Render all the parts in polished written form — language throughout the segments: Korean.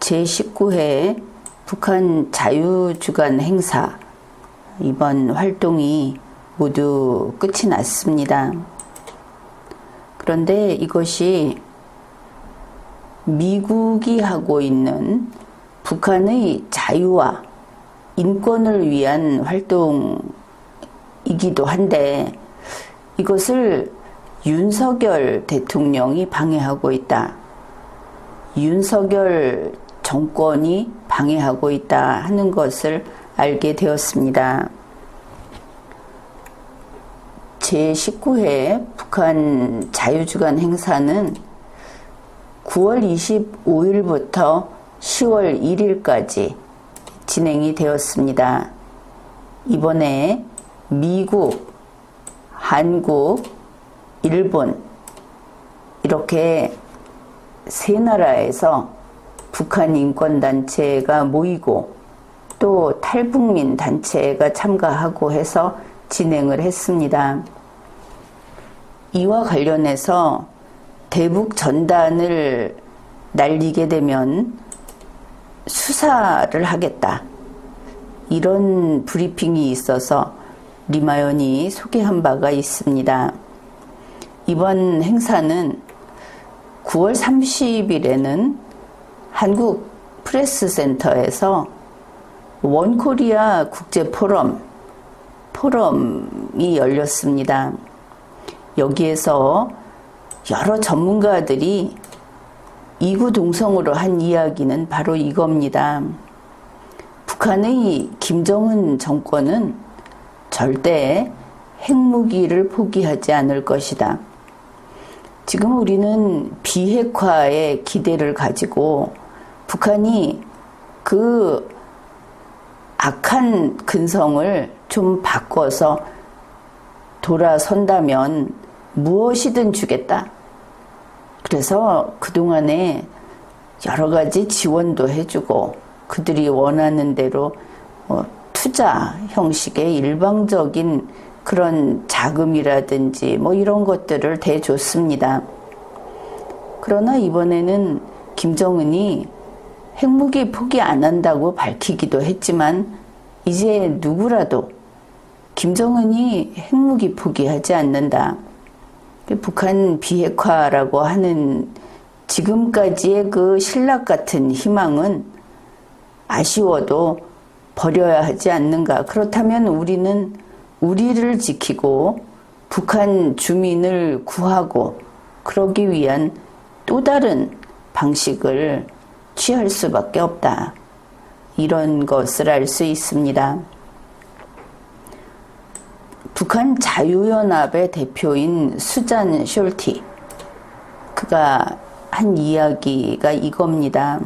제19회 북한 자유주간 행사 이번 활동이 모두 끝이 났습니다. 그런데 이것이 미국이 하고 있는 북한의 자유와 인권을 위한 활동이기도 한데 이것을 윤석열 대통령이 방해하고 있다. 윤석열 정권이 방해하고 있다 하는 것을 알게 되었습니다. 제19회 북한 자유주간 행사는 9월 25일부터 10월 1일까지 진행이 되었습니다. 이번에 미국, 한국, 일본 이렇게 세 나라에서 북한 인권단체가 모이고 또 탈북민 단체가 참가하고 해서 진행을 했습니다. 이와 관련해서 대북 전단을 날리게 되면 수사를 하겠다. 이런 브리핑이 있어서 리마연이 소개한 바가 있습니다. 이번 행사는 9월 30일에는 한국 프레스센터에서 원코리아 국제포럼이 열렸습니다. 여기에서 여러 전문가들이 이구동성으로 한 이야기는 바로 이겁니다. 북한의 김정은 정권은 절대 핵무기를 포기하지 않을 것이다. 지금 우리는 비핵화에 기대를 가지고 북한이 그 악한 근성을 좀 바꿔서 돌아선다면 무엇이든 주겠다. 그래서 그동안에 여러 가지 지원도 해주고 그들이 원하는 대로 투자 형식의 일방적인 그런 자금이라든지 이런 것들을 대줬습니다. 그러나 이번에는 김정은이 핵무기 포기 안 한다고 밝히기도 했지만 이제 누구라도 김정은이 핵무기 포기하지 않는다. 북한 비핵화라고 하는 지금까지의 그 신락 같은 희망은 아쉬워도 버려야 하지 않는가. 그렇다면 우리는 우리를 지키고 북한 주민을 구하고 그러기 위한 또 다른 방식을 취할 수밖에 없다. 이런 것을 알 수 있습니다. 북한 자유연합의 대표인 수잔 숄티, 그가 한 이야기가 이겁니다.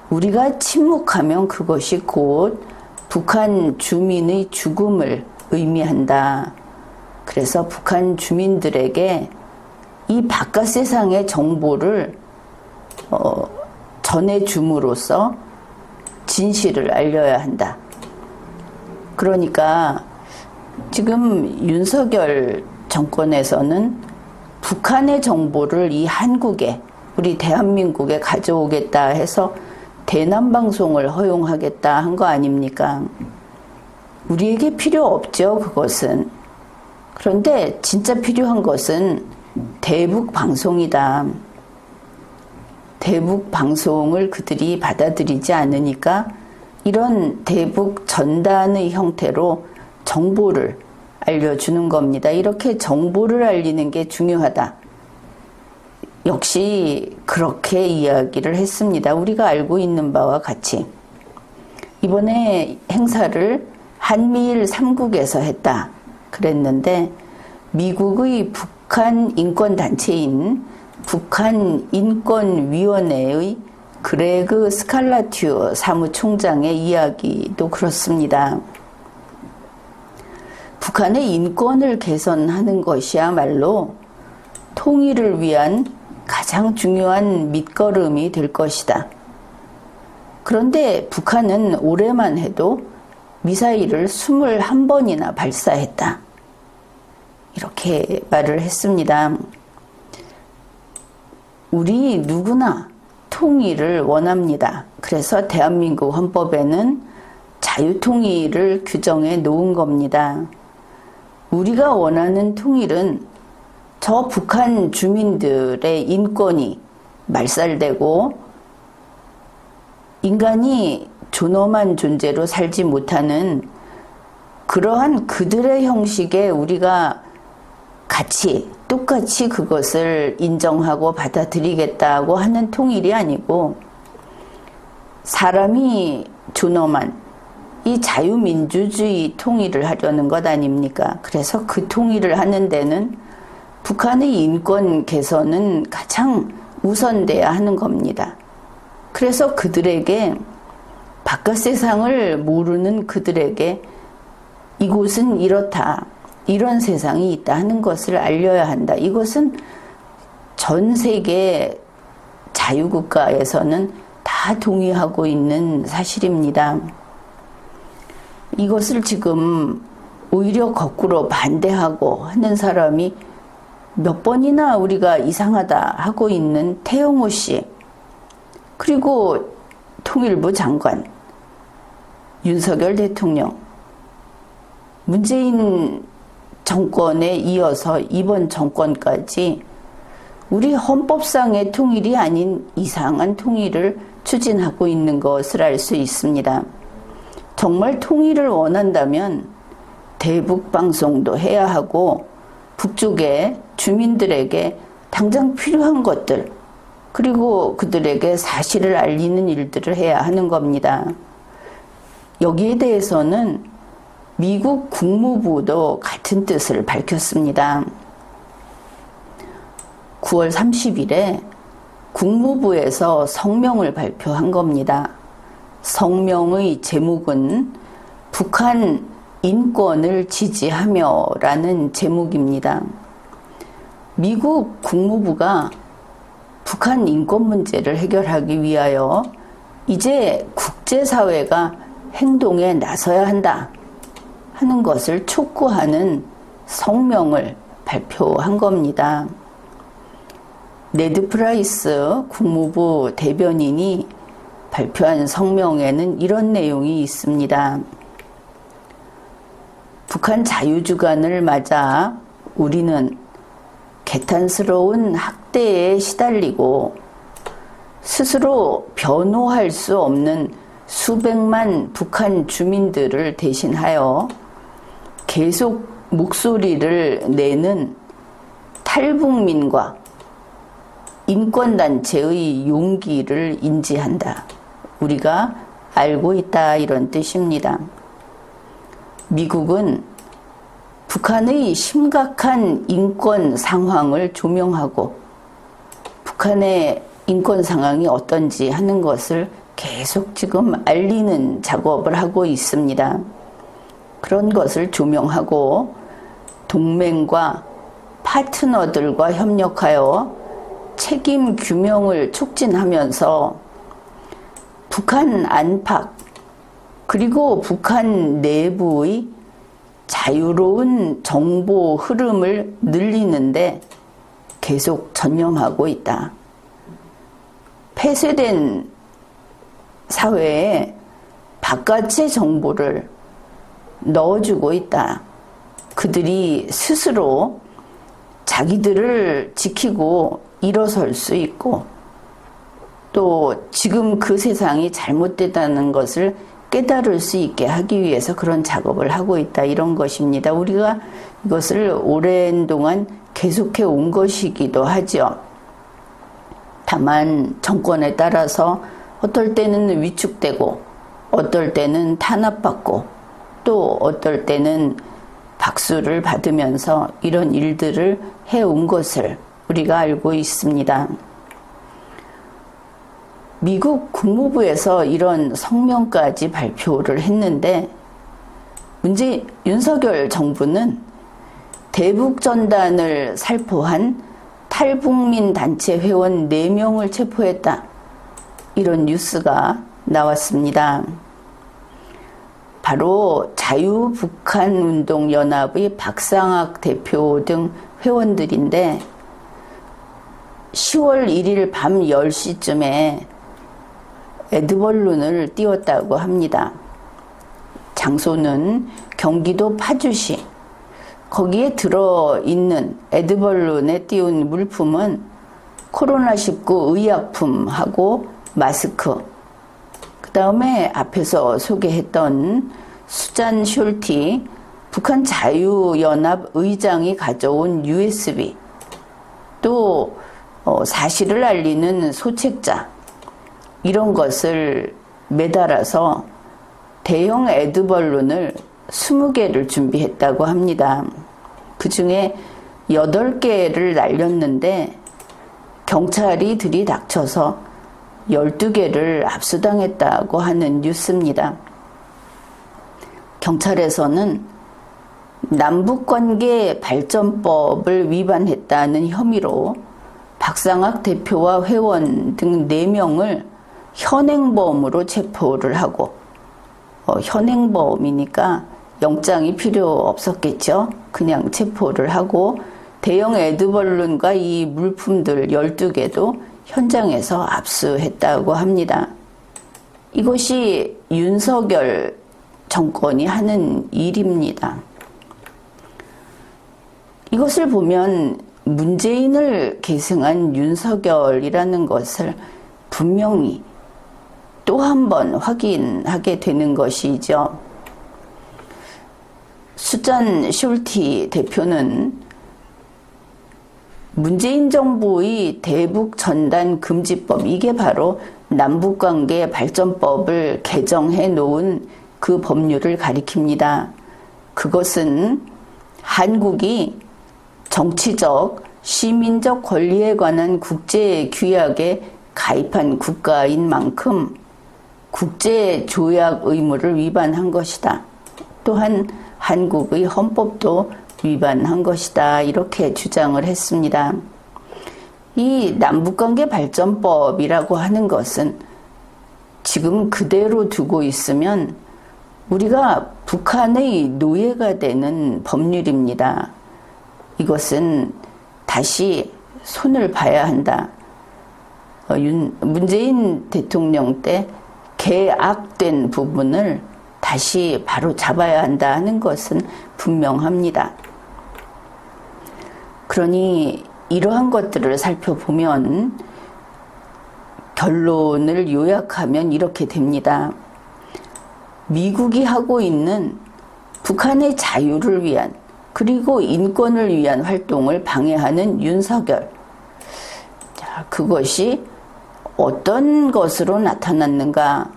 우리가 침묵하면 그것이 곧 북한 주민의 죽음을 의미한다. 그래서 북한 주민들에게 이 바깥 세상의 정보를 전해줌으로써 진실을 알려야 한다. 그러니까 지금 윤석열 정권에서는 북한의 정보를 이 한국에, 우리 대한민국에 가져오겠다 해서 대남방송을 허용하겠다 한 거 아닙니까? 우리에게 필요 없죠, 그것은. 그런데 진짜 필요한 것은 대북방송이다. 대북방송을 그들이 받아들이지 않으니까 이런 대북 전단의 형태로 정보를 알려주는 겁니다. 이렇게 정보를 알리는 게 중요하다. 역시 그렇게 이야기를 했습니다. 우리가 알고 있는 바와 같이. 이번에 행사를 한미일 3국에서 했다 그랬는데 미국의 북한 인권단체인 북한인권위원회의 그레그 스칼라튜 사무총장의 이야기도 그렇습니다. 북한의 인권을 개선하는 것이야말로 통일을 위한 가장 중요한 밑거름이 될 것이다. 그런데 북한은 올해만 해도 미사일을 21번이나 발사했다. 이렇게 말을 했습니다. 우리 누구나 통일을 원합니다. 그래서 대한민국 헌법에는 자유통일을 규정해 놓은 겁니다. 우리가 원하는 통일은 저 북한 주민들의 인권이 말살되고 인간이 존엄한 존재로 살지 못하는 그러한 그들의 형식에 우리가 같이 똑같이 그것을 인정하고 받아들이겠다고 하는 통일이 아니고 사람이 존엄한 이 자유민주주의 통일을 하려는 것 아닙니까? 그래서 그 통일을 하는 데는 북한의 인권 개선은 가장 우선돼야 하는 겁니다. 그래서 그들에게 바깥 세상을 모르는 그들에게 이곳은 이렇다. 이런 세상이 있다 하는 것을 알려야 한다. 이것은 전 세계 자유국가에서는 다 동의하고 있는 사실입니다. 이것을 지금 오히려 거꾸로 반대하고 하는 사람이 몇 번이나 우리가 이상하다 하고 있는 태영호 씨, 그리고 통일부 장관, 윤석열 대통령, 문재인 정권에 이어서 이번 정권까지 우리 헌법상의 통일이 아닌 이상한 통일을 추진하고 있는 것을 알 수 있습니다. 정말 통일을 원한다면 대북 방송도 해야 하고 북쪽의 주민들에게 당장 필요한 것들 그리고 그들에게 사실을 알리는 일들을 해야 하는 겁니다. 여기에 대해서는 미국 국무부도 같은 뜻을 밝혔습니다. 9월 30일에 국무부에서 성명을 발표한 겁니다. 성명의 제목은 북한 인권을 지지하며 라는 제목입니다. 미국 국무부가 북한 인권 문제를 해결하기 위하여 이제 국제사회가 행동에 나서야 한다 하는 것을 촉구하는 성명을 발표한 겁니다. 네드 프라이스 국무부 대변인이 발표한 성명에는 이런 내용이 있습니다. 북한 자유주간을 맞아 우리는 개탄스러운 학대에 시달리고 스스로 변호할 수 없는 수백만 북한 주민들을 대신하여 계속 목소리를 내는 탈북민과 인권단체의 용기를 인지한다. 우리가 알고 있다 이런 뜻입니다. 미국은 북한의 심각한 인권 상황을 조명하고 북한의 인권 상황이 어떤지 하는 것을 계속 지금 알리는 작업을 하고 있습니다. 그런 것을 조명하고 동맹과 파트너들과 협력하여 책임 규명을 촉진하면서 북한 안팎 그리고 북한 내부의 자유로운 정보 흐름을 늘리는데 계속 전념하고 있다. 폐쇄된 사회에 바깥의 정보를 넣어주고 있다. 그들이 스스로 자기들을 지키고 일어설 수 있고 또 지금 그 세상이 잘못됐다는 것을 깨달을 수 있게 하기 위해서 그런 작업을 하고 있다 이런 것입니다. 우리가 이것을 오랜 동안 계속해 온 것이기도 하죠. 다만 정권에 따라서 어떨 때는 위축되고 어떨 때는 탄압받고 또 어떨 때는 박수를 받으면서 이런 일들을 해온 것을 우리가 알고 있습니다. 미국 국무부에서 이런 성명까지 발표를 했는데 윤석열 정부는 대북전단을 살포한 탈북민 단체 회원 4명을 체포했다. 이런 뉴스가 나왔습니다. 바로 자유북한운동연합의 박상학 대표 등 회원들인데 10월 1일 밤 10시쯤에 에드벌룬을 띄웠다고 합니다. 장소는 경기도 파주시. 거기에 들어있는 에드벌룬에 띄운 물품은 코로나19 의약품하고 마스크, 그 다음에 앞에서 소개했던 수잔 숄티, 북한 자유연합 의장이 가져온 USB, 또 사실을 알리는 소책자, 이런 것을 매달아서 대형 에드벌룬을 20개를 준비했다고 합니다. 그 중에 8개를 날렸는데 경찰이 들이닥쳐서 12개를 압수당했다고 하는 뉴스입니다. 경찰에서는 남북관계 발전법을 위반했다는 혐의로 박상학 대표와 회원 등 4명을 현행범으로 체포를 하고, 현행범이니까 영장이 필요 없었겠죠. 그냥 체포를 하고 대형 에드벌룬과 이 물품들 12개도 현장에서 압수했다고 합니다. 이것이 윤석열 정권이 하는 일입니다. 이것을 보면 문재인을 계승한 윤석열이라는 것을 분명히 또 한 번 확인하게 되는 것이죠. 수잔 숄티 대표는 문재인 정부의 대북 전단 금지법, 이게 바로 남북관계 발전법을 개정해 놓은 그 법률을 가리킵니다. 그것은 한국이 정치적, 시민적 권리에 관한 국제 규약에 가입한 국가인 만큼 국제 조약 의무를 위반한 것이다. 또한 한국의 헌법도 위반한 것이다. 이렇게 주장을 했습니다. 이 남북관계 발전법이라고 하는 것은 지금 그대로 두고 있으면 우리가 북한의 노예가 되는 법률입니다. 이것은 다시 손을 봐야 한다. 문재인 대통령 때 개악된 부분을 다시 바로 잡아야 한다 하는 것은 분명합니다. 그러니 이러한 것들을 살펴보면 결론을 요약하면 이렇게 됩니다. 미국이 하고 있는 북한의 자유를 위한, 그리고 인권을 위한 활동을 방해하는 윤석열. 자, 그것이 어떤 것으로 나타났는가?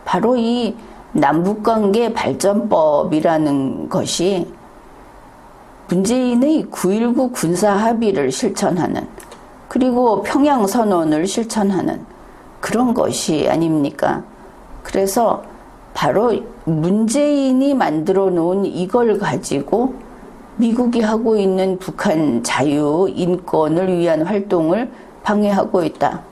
바로 이 남북관계 발전법이라는 것이 문재인의 9.19 군사합의를 실천하는, 그리고 평양선언을 실천하는 그런 것이 아닙니까? 그래서 바로 문재인이 만들어 놓은 이걸 가지고 미국이 하고 있는 북한 자유, 인권을 위한 활동을 방해하고 있다.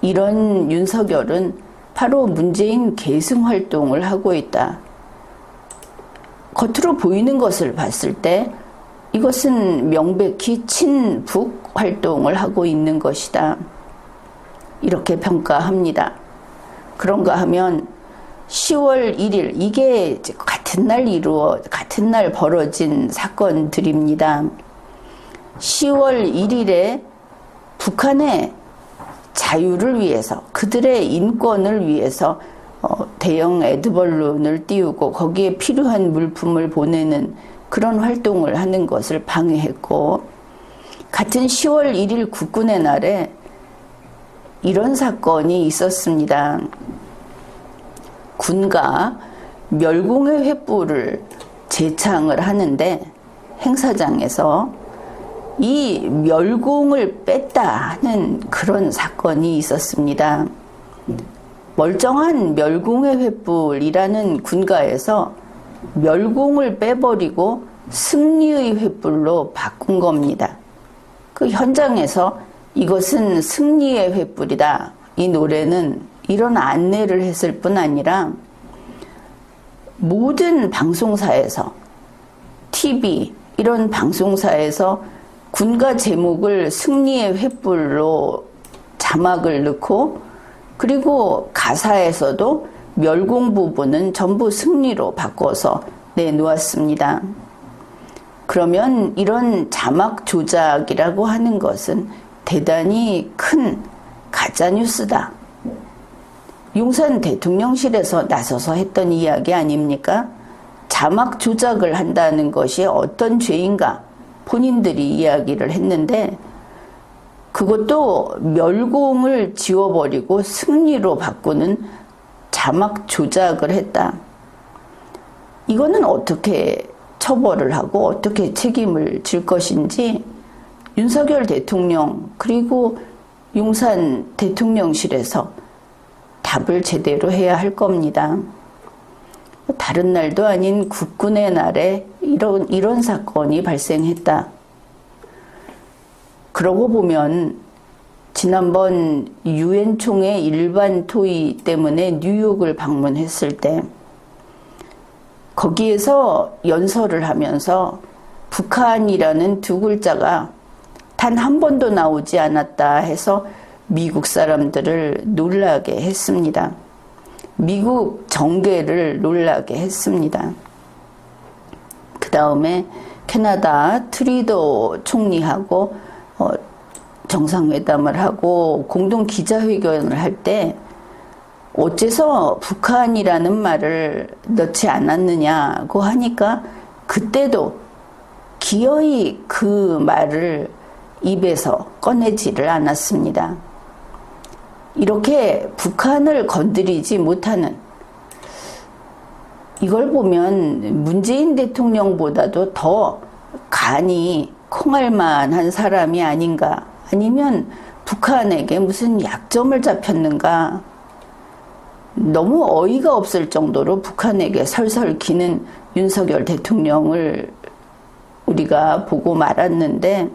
이런 윤석열은 바로 문재인 계승 활동을 하고 있다. 겉으로 보이는 것을 봤을 때 이것은 명백히 친북 활동을 하고 있는 것이다. 이렇게 평가합니다. 그런가 하면 10월 1일, 이게 같은 날 벌어진 사건들입니다. 10월 1일에 북한의 자유를 위해서, 그들의 인권을 위해서 대형 에드벌룬을 띄우고 거기에 필요한 물품을 보내는 그런 활동을 하는 것을 방해했고, 같은 10월 1일 국군의 날에 이런 사건이 있었습니다. 군가 멸공의 횃불을 제창을 하는데 행사장에서 이 멸공을 뺐다 하는 그런 사건이 있었습니다. 멀쩡한 멸공의 횃불이라는 군가에서 멸공을 빼버리고 승리의 횃불로 바꾼 겁니다. 그 현장에서 이것은 승리의 횃불이다. 이 노래는 이런 안내를 했을 뿐 아니라 모든 방송사에서, TV 이런 방송사에서 군가 제목을 승리의 횃불로 자막을 넣고, 그리고 가사에서도 멸공 부분은 전부 승리로 바꿔서 내놓았습니다. 그러면 이런 자막 조작이라고 하는 것은 대단히 큰 가짜뉴스다. 용산 대통령실에서 나서서 했던 이야기 아닙니까? 자막 조작을 한다는 것이 어떤 죄인가 본인들이 이야기를 했는데, 그것도 멸공을 지워버리고 승리로 바꾸는 자막 조작을 했다. 이거는 어떻게 처벌을 하고 어떻게 책임을 질 것인지 윤석열 대통령 그리고 용산 대통령실에서 답을 제대로 해야 할 겁니다. 다른 날도 아닌 국군의 날에 이런 사건이 발생했다. 그러고 보면 지난번 유엔 총회 일반 토의 때문에 뉴욕을 방문했을 때 거기에서 연설을 하면서 북한이라는 두 글자가 단 한 번도 나오지 않았다 해서 미국 사람들을 놀라게 했습니다. 미국 정계를 놀라게 했습니다. 그 다음에 캐나다 트리도 총리하고 정상회담을 하고 공동 기자회견을 할 때 어째서 북한이라는 말을 넣지 않았느냐고 하니까 그때도 기어이 그 말을 입에서 꺼내지를 않았습니다. 이렇게 북한을 건드리지 못하는, 이걸 보면 문재인 대통령보다도 더 간이 콩알만한 사람이 아닌가, 아니면 북한에게 무슨 약점을 잡혔는가. 너무 어이가 없을 정도로 북한에게 설설 기는 윤석열 대통령을 우리가 보고 말았는데,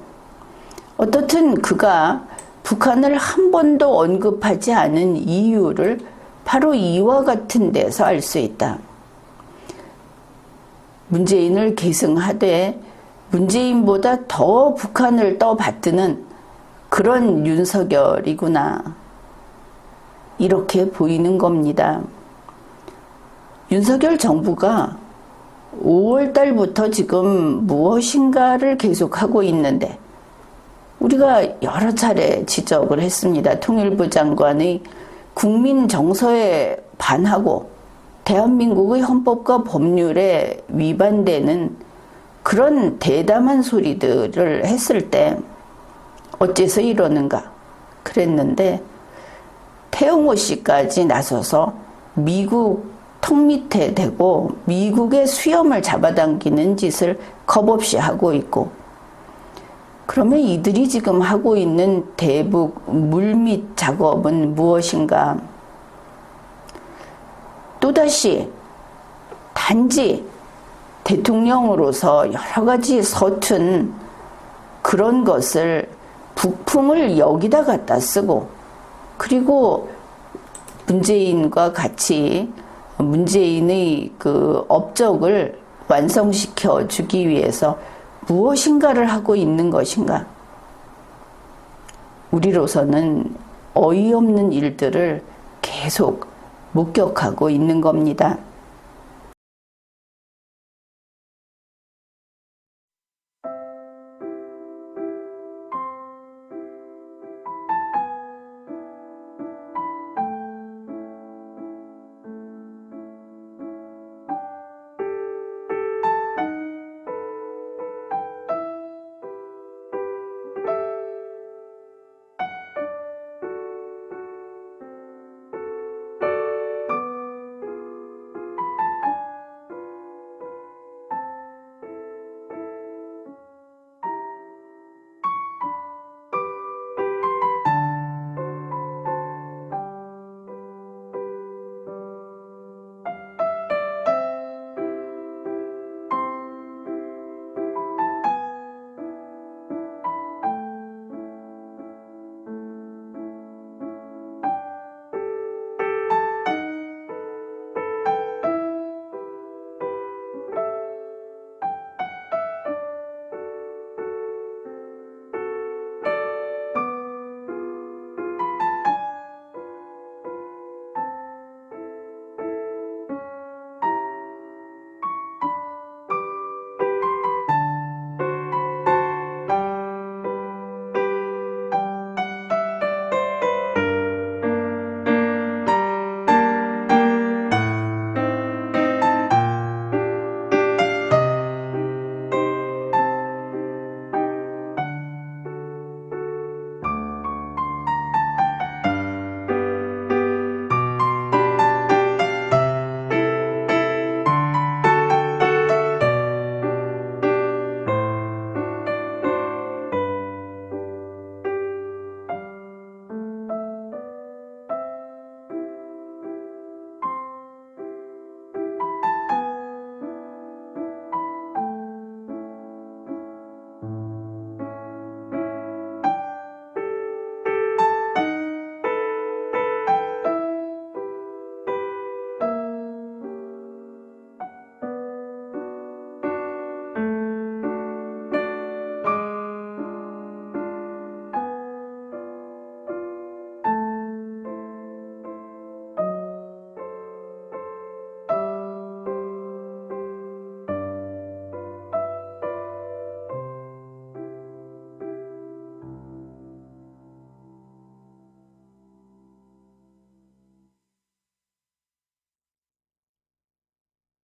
어떻든 그가 북한을 한 번도 언급하지 않은 이유를 바로 이와 같은 데서 알 수 있다. 문재인을 계승하되 문재인보다 더 북한을 떠받드는 그런 윤석열이구나, 이렇게 보이는 겁니다. 윤석열 정부가 5월 달부터 지금 무엇인가를 계속하고 있는데, 우리가 여러 차례 지적을 했습니다. 통일부 장관의 국민 정서에 반하고 대한민국의 헌법과 법률에 위반되는 그런 대담한 소리들을 했을 때 어째서 이러는가 그랬는데, 태영호 씨까지 나서서 미국 턱 밑에 대고 미국의 수염을 잡아당기는 짓을 겁없이 하고 있고, 그러면 이들이 지금 하고 있는 대북 물밑 작업은 무엇인가? 또다시 단지 대통령으로서 여러 가지 서툰 그런 것을, 북풍을 여기다 갖다 쓰고, 그리고 문재인과 같이 문재인의 그 업적을 완성시켜 주기 위해서 무엇인가를 하고 있는 것인가? 우리로서는 어이없는 일들을 계속 목격하고 있는 겁니다.